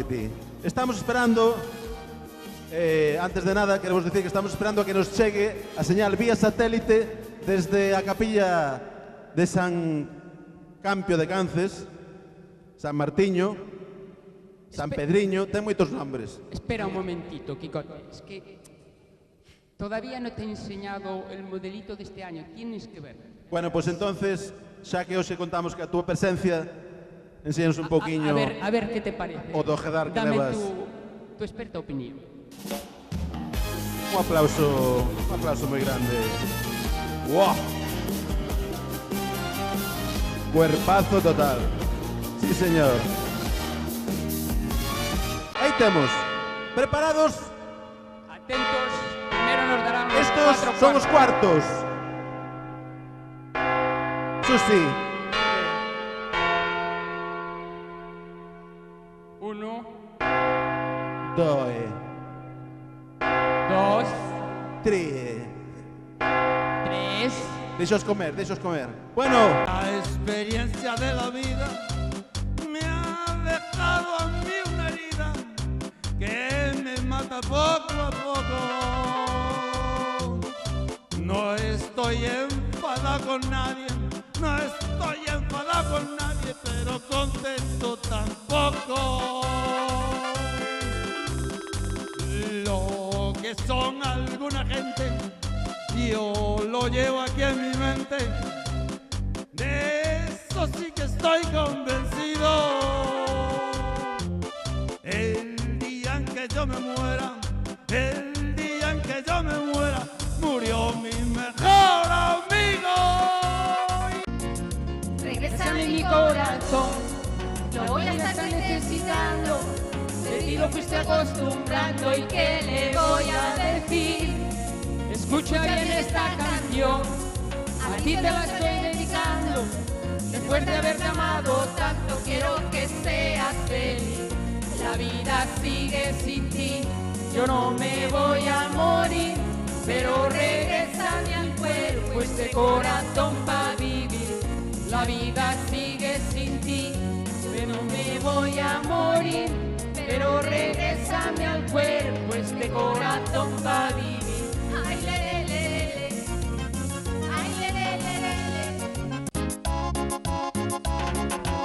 ti. Estamos esperando, antes de nada, queremos decir que estamos esperando a que nos chegue a señal vía satélite desde a capilla de San Campio de Cances, San Martiño, San Pedriño, ten moitos nombres. Espera un momentito, Quicote, es que todavía no te he enseñado el modelito de este año, tienes que ver. Bueno, pues entonces, xa que hoxe contamos que a túa presencia, enséñanos un poquinho a ver que te parece. o do jedar que Dame levas. tu experta opinión. Un aplauso moi grande. ¡Wow! Cuerpazo total. Sí, señor. Ahí temos. ¿Preparados? Atentos, primero nos darán los Estos son os cuartos. Susi. 1, 2, 2, 3. 3. Deixos comer. Bueno, La experiencia de la vida me ha dejado a mí una herida que me mata poco a poco. No estoy enfadado con nadie, pero contento tampoco. Lo que son alguna gente, yo lo llevo aquí en mi mente. De eso sí que estoy convencido. El día en que yo me muera, murió mi mejor amigo. Regrésame mi corazón, lo voy a estar necesitando. De ti lo fuiste acostumbrando y qué le voy a decir. Escucha bien esta canción, a ti te la estoy dedicando. Después de haberte amado tanto, quiero que seas feliz. La vida sigue sin ti, yo no me voy a morir, pero regrésame al cuerpo este corazón pa' vivir. La vida sigue sin ti, pero no me voy a morir, pero regrésame al cuerpo este corazón pa' vivir. Ay, le, le, le, le. Ay, le, le, le, le.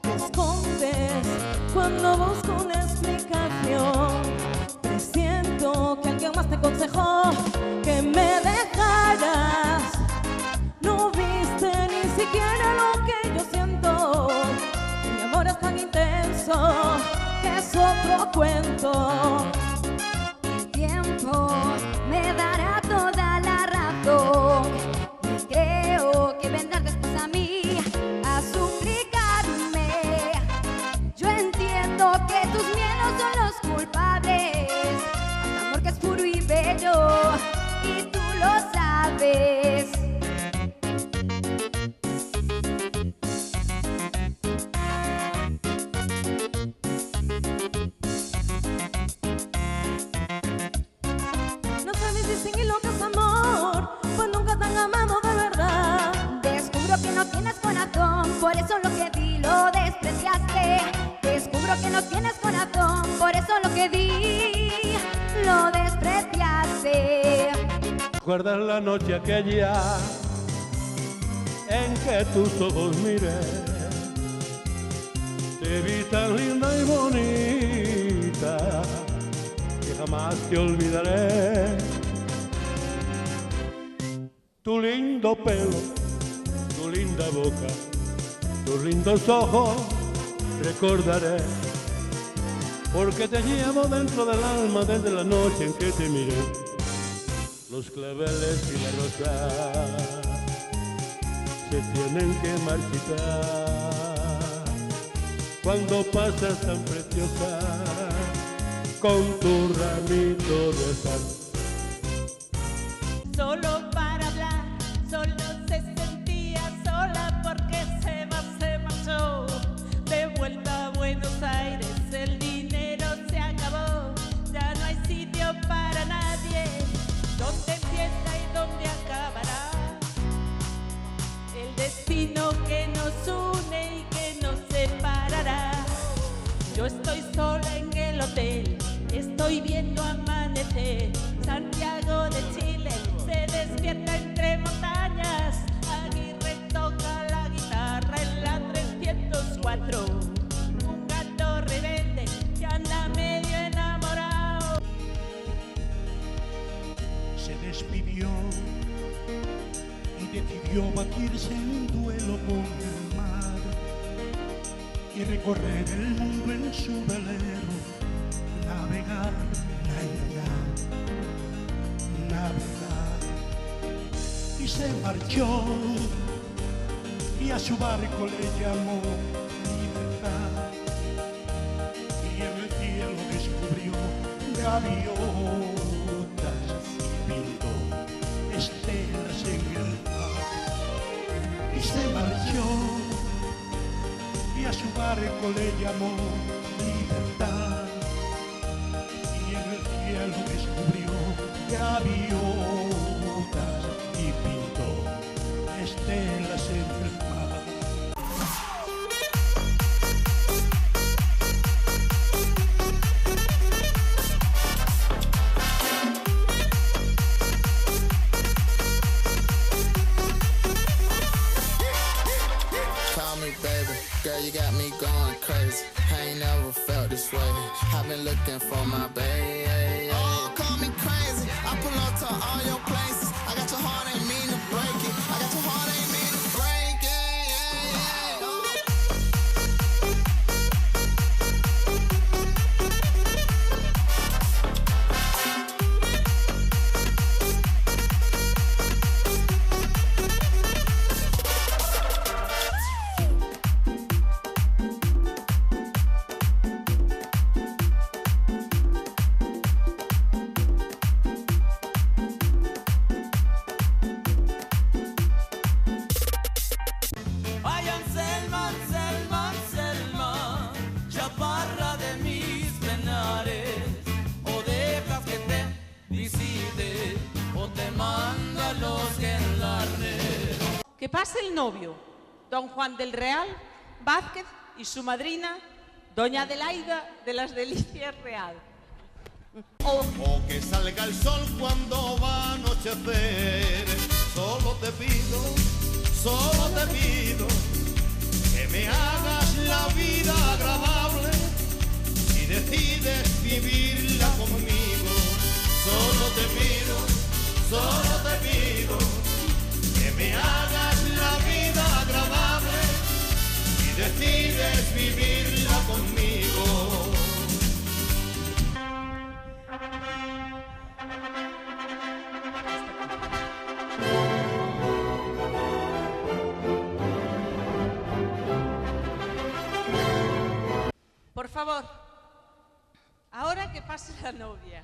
Te escondes cuando busco una explicación. Presiento que alguien más te aconsejó que me dejaras. No viste ni siquiera lo que yo siento. Mi amor es tan intenso que es otro cuento. El tiempo me dará toda la razón. Y creo que vendrás después a mí a suplicarme. Yo entiendo que tus miedos son los culpables. Al amor que es puro y bello, y tú lo sabes. No sabes distinguir lo que es amor, pues nunca te han amado de verdad. Descubro que no tienes corazón, por eso lo que di lo despreciaste. Descubro que no tienes corazón, por eso lo que di lo despreciaste. ¿Recuerdas la noche aquella en que tus ojos miré? Te vi tan linda y bonita que jamás te olvidaré. Tu lindo pelo, tu linda boca, tus lindos ojos recordaré. Porque te llevo dentro del alma desde la noche en que te miré. Los claveles y la rosa se tienen que marchitar cuando pasas tan preciosa con tu ramito de sal. Solo para hablar, solo se sentía sola porque se marchó. De vuelta a Buenos Aires, el dinero se acabó. Ya no hay sitio para nadie, donde empieza y donde acabará. El destino que nos une y que nos separará. Yo estoy sola en el hotel. Estoy viendo amanecer. Santiago de Chile se despierta entre montañas. Aguirre toca la guitarra en la 304. Un gato rebelde que anda medio enamorado. Se despidió y decidió batirse en duelo con el mar y recorrer el mundo en su velero, navegar, navegar. Y se marchó y a su barco le llamó libertad, y en el cielo descubrió gaviotas y pintó estelas en el mar. Y se marchó y a su barco le llamó libertad, y en el cielo descubrió gaviotas y pintó estelas en el mar. Girl, you got me going crazy. I ain't never felt this way. I've been looking for my baby. Oh, call me crazy. I pull up to all your places. I got your heart, ain't mean to break it. I got your heart, ain't mean to break it. Que pase el novio, don Juan del Real Vázquez, y su madrina, doña Adelaida de las Delicias Real. O que salga el sol cuando va a anochecer. Solo te pido que me hagas la vida agradable y decides vivirla conmigo. Solo te pido que me hagas la vida agradable y decides vivirla conmigo. Por favor, ahora que pase la novia.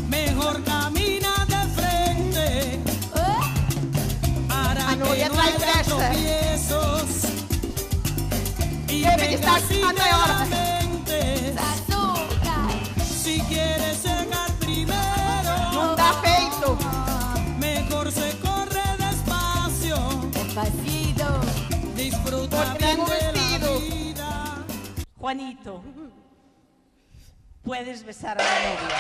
Mejor camina de frente para que no haya tropiezos y venga sinceramente. Si quieres llegar primero, Não dá feito. mejor se corre despacio. Despacito. Disfruta Porque bien tengo de la vestido. vida. Juanito, puedes besar a la novia.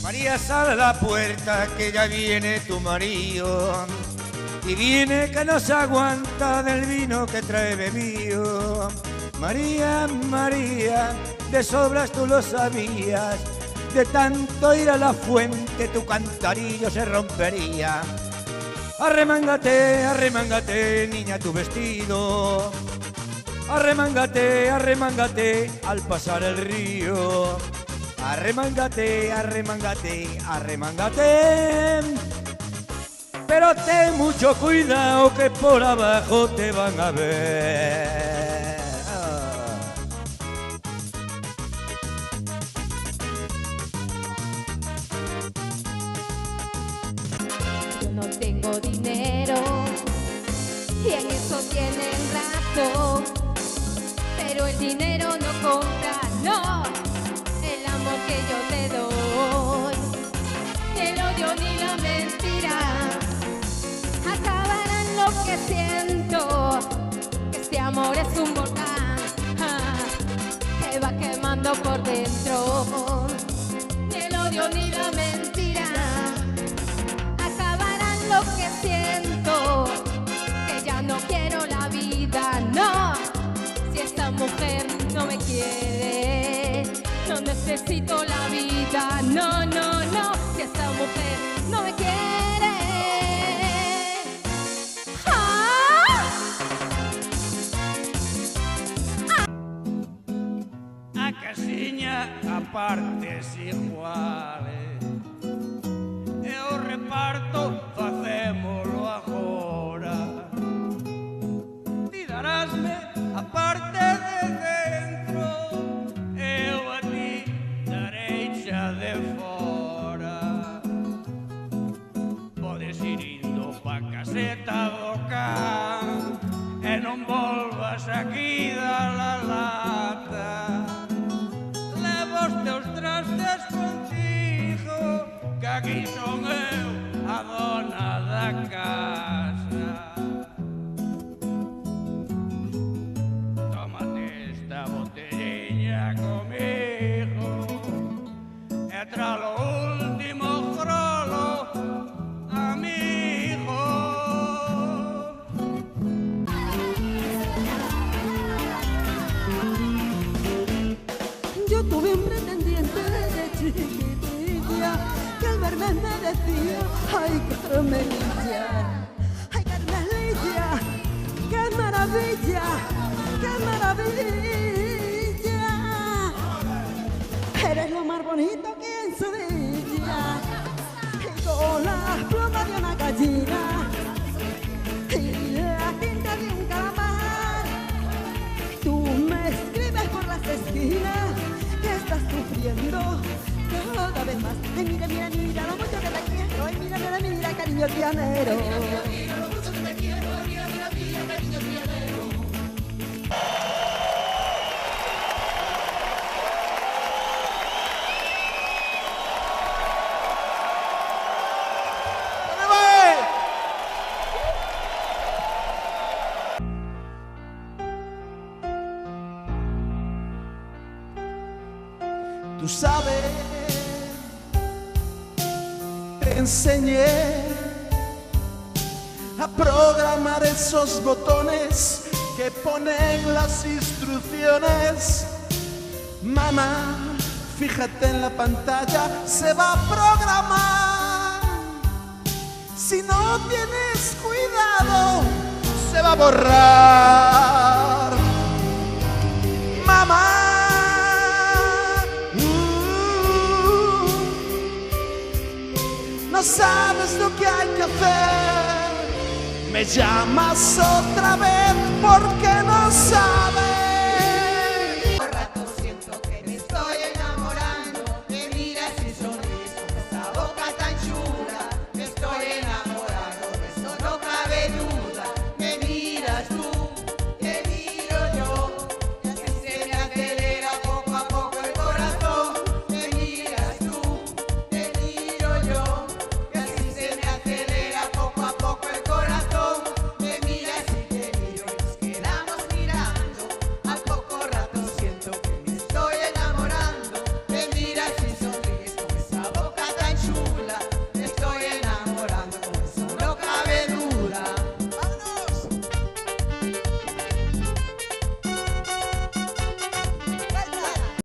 María, sale a la puerta que ya viene tu marido, y viene que no se aguanta del vino que trae bebido. María, María, de sobras tú lo sabías, de tanto ir a la fuente tu cantarillo se rompería. Arremángate, arremángate, niña, tu vestido. Arremángate, arremángate al pasar el río. Arremángate, arremángate, arremángate. Pero ten mucho cuidado que por abajo te van a ver. Yo no tengo dinero y en eso tienen razón, pero el dinero no compra, no, el amor que yo te doy. odio ni la mentira acabarán lo que siento, que este amor es un volcán que va quemando por dentro. Ni el odio ni la mentira acabarán lo que siento, que ya no quiero la vida, no. Si esta mujer no me quiere, no necesito la vida, no, no, no. Si esta mujer no me quiere. A casiña a partes iguales, e o reparto facémolo agora. Ti darásme a parte de dentro, eu a ti darei xa de fora. Podes ir indo pa caseta do can e non volvas aquí da la lata. Leva os teus trastes contigo, que aquí son eu a dona da casa. Tómate esta botella comigo e tra lo último crolo, amigo. Yo tuve un pretendiente de chiquitilla que al verme me decía: ay, Carmelilla, ay, Carmelilla, qué maravilla, qué maravilla. Eres lo más bonito que en Sevilla, y con las plumas de una gallina y la tinta de un calamar. Tú me escribes por las esquinas que estás sufriendo cada vez más. Ay, mira, mira, mira lo mucho que te quiero. Ay, mira, mira, mira, cariño llanero. Mira, mira lo mucho que te quiero. Mira, mira, mira, cariño llanero. Tú sabes, te enseñé a programar esos botones que ponen las instrucciones. Mamá, fíjate en la pantalla, se va a programar. Si no tienes cuidado, se va a borrar. Mamá, no sabes lo que hay que hacer. Me llamas otra vez porque no sabes.